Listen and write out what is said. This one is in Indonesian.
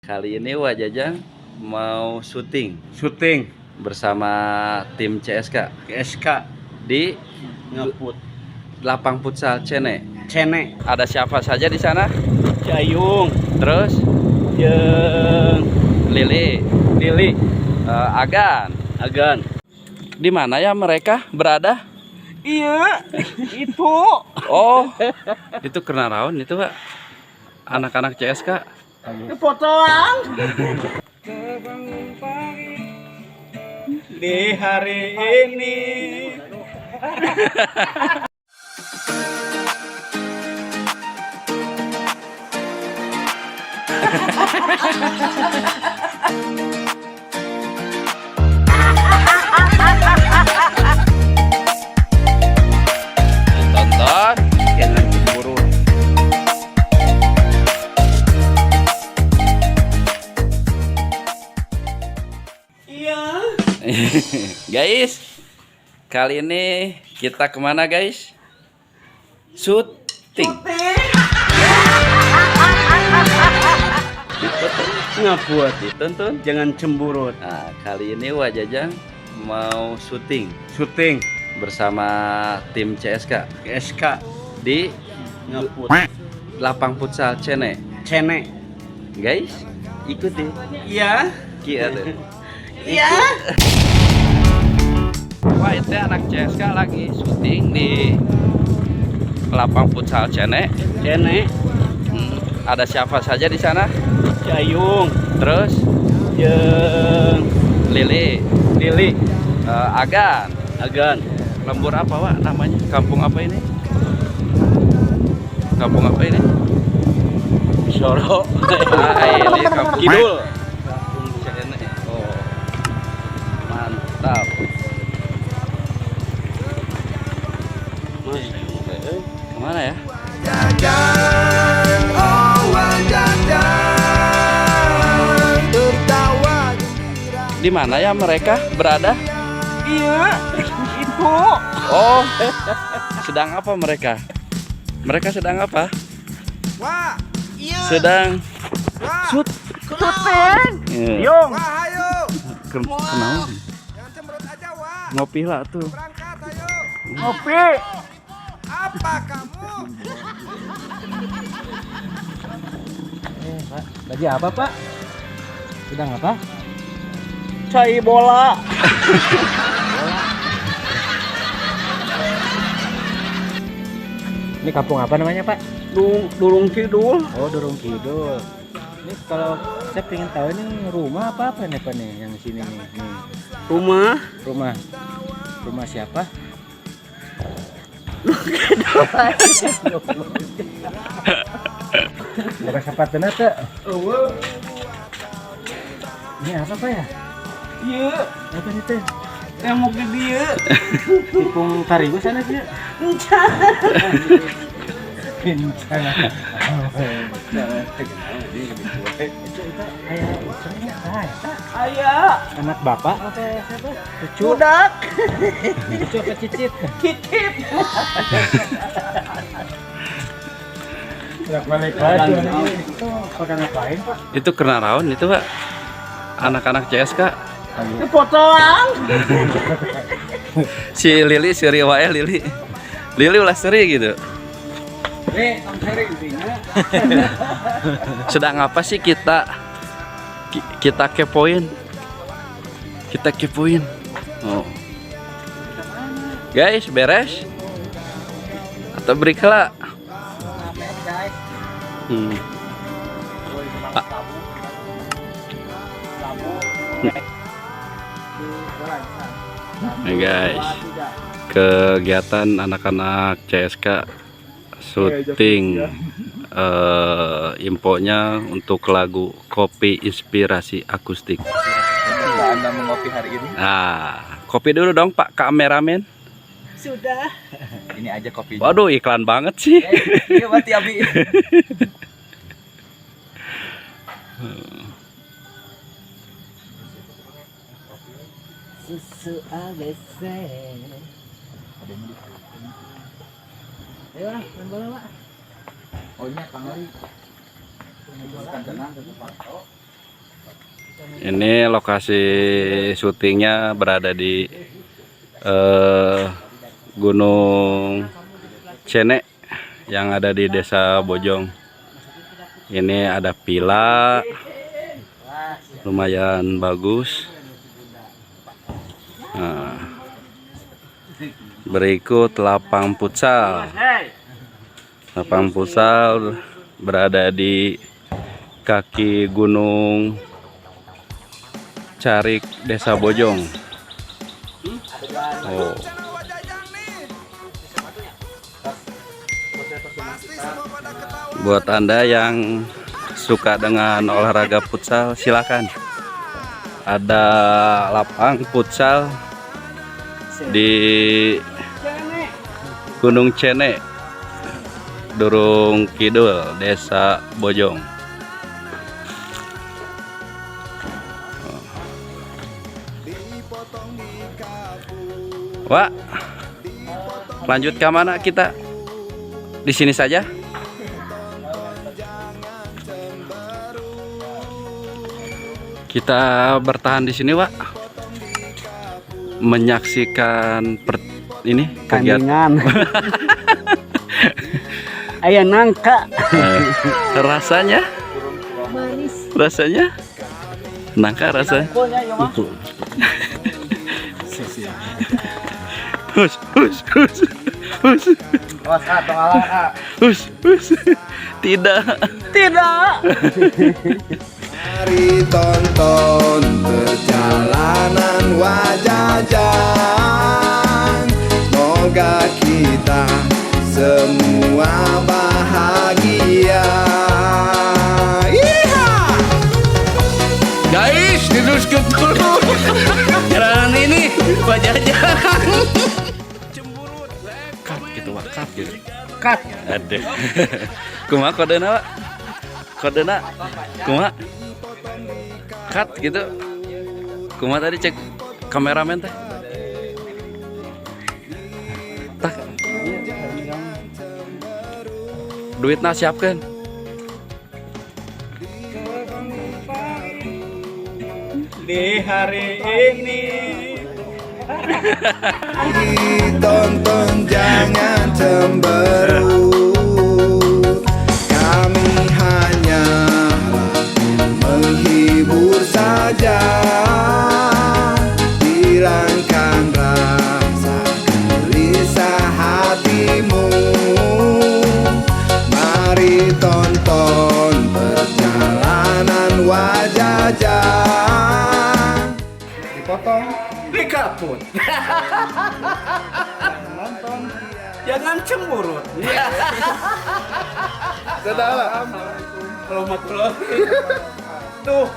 Kali ini Wak Jajang mau syuting Syuting bersama tim CSK di ngeput lapang futsal Cene. Cene Ada siapa saja di sana? Jayung Terus jeung Lili, Agan. Di mana ya mereka berada? iya itu Oh, itu Kenaraun itu Pak. Anak-anak CSK. potongan di hari ini. Tonton, jangan cemburu. Iya. Guys, kali ini kita kemana guys? Syuting. Ngebuat Ditonton. jangan cemburut. Nah, kali ini Wak Jajang mau syuting Syuting bersama tim CSK di ngeput lapang futsal Cene. Cene. Guys, ikuti. Iya. Kia tuh. Iya. Wah, itu anak CSK lagi syuting di lapang futsal Cene. Cene Ada siapa saja di sana? Jayung Terus jeung Lili, Agan. Lembur Apa Wak namanya? Kampung apa ini? Kampung apa ini? Soro. Ini kampung Kidul. Kampung Cene. Oh, mantap. Kemana ya? Di mana ya mereka berada? Iya itu. Oh, sedang apa mereka? Mereka sedang apa? Wah, iya. Sedang Wah, shoot. Tutin. Ya. Yung. wah, ayo. Kenal? Jangan cemberut aja, wah. Ngopi lah tuh. Berangkat, ayo. Ngopi. Apa kamu? Pak, lagi apa Pak? Sedang apa? Cai bola. Ini kampung apa namanya Pak? Durung Kidul. Oh, Durung Kidul. Ini kalau saya pengen tahu ini rumah apa nih Pak nih yang di sini nih? Nih, Rumah. rumah siapa? Bukan sepatunya tuh. Ini apa Pak ya? Iya. Apa nih teh? Tembok di dia. Tipung tarigu sana sih. Pincang. Ayah. Anak bapak apa siapa? Cucu. Budak. Cucu apa cicit? Kitip. Balik lagi. Itu pada ngapain Pak? Itu Kenaraun itu Pak. Anak-anak CSK. Itu potongan. Si Lili seri wae Lili. Lili ulah seri gitu. Sedang apa sih kita kepoin? Kita kepoin. Oh. Guys, beres? Atau break lah? Nih guys, kegiatan anak-anak CSK syuting infonya untuk lagu Kopi Inspirasi Akustik. Anda mengopi hari ini? Nah, kopi dulu dong Pak kameramen. Sudah. Ini aja kopinya. Waduh, iklan banget sih. Iya, mati Abi. Susu ABC. Ayo lah, main bola Pak. Oh, ini Kang Lari. Bukan tenang, Ini lokasi syutingnya berada di Gunung Cene yang ada di Desa Bojong. Ini ada villa lumayan bagus. Nah, berikut lapang futsal. Lapang futsal berada di kaki Gunung Carik, Desa Bojong. Oh. Buat Anda yang suka dengan olahraga futsal, silakan. Ada lapang futsal di Gunung Cene, Durung Kidul, Desa Bojong. Wah, lanjut ke mana kita? Di sini saja. Kita bertahan di sini, Wak. Menyaksikan ini kegiatan. Ayah nangka. Rasanya? Rasanya? Nangka rasanya? Hus. Tidak. Mari tonton perjalanan Wajajan. Semoga kita semua bahagia. Guys, diteruskan dulu. Jalan ini Wajajan. Cut gitu, Wak. Cut gitu. Cut. Aduh. Kumaha kodena, Wak? Kodena kumaha? Cut gitu. Kumaha tadi cek kameramen teh? Tak. Duitna siapkeun. Di hari ini Ditonton jangan cemberut. Kami hanya menghibur saja. Hilangkan rasa gelisah hatimu. Mari tonton perjalanan Wajajan. Dipotong, dikaput. Nonton, jangan cemburut. sedap. Warahmatullahi. Tuh.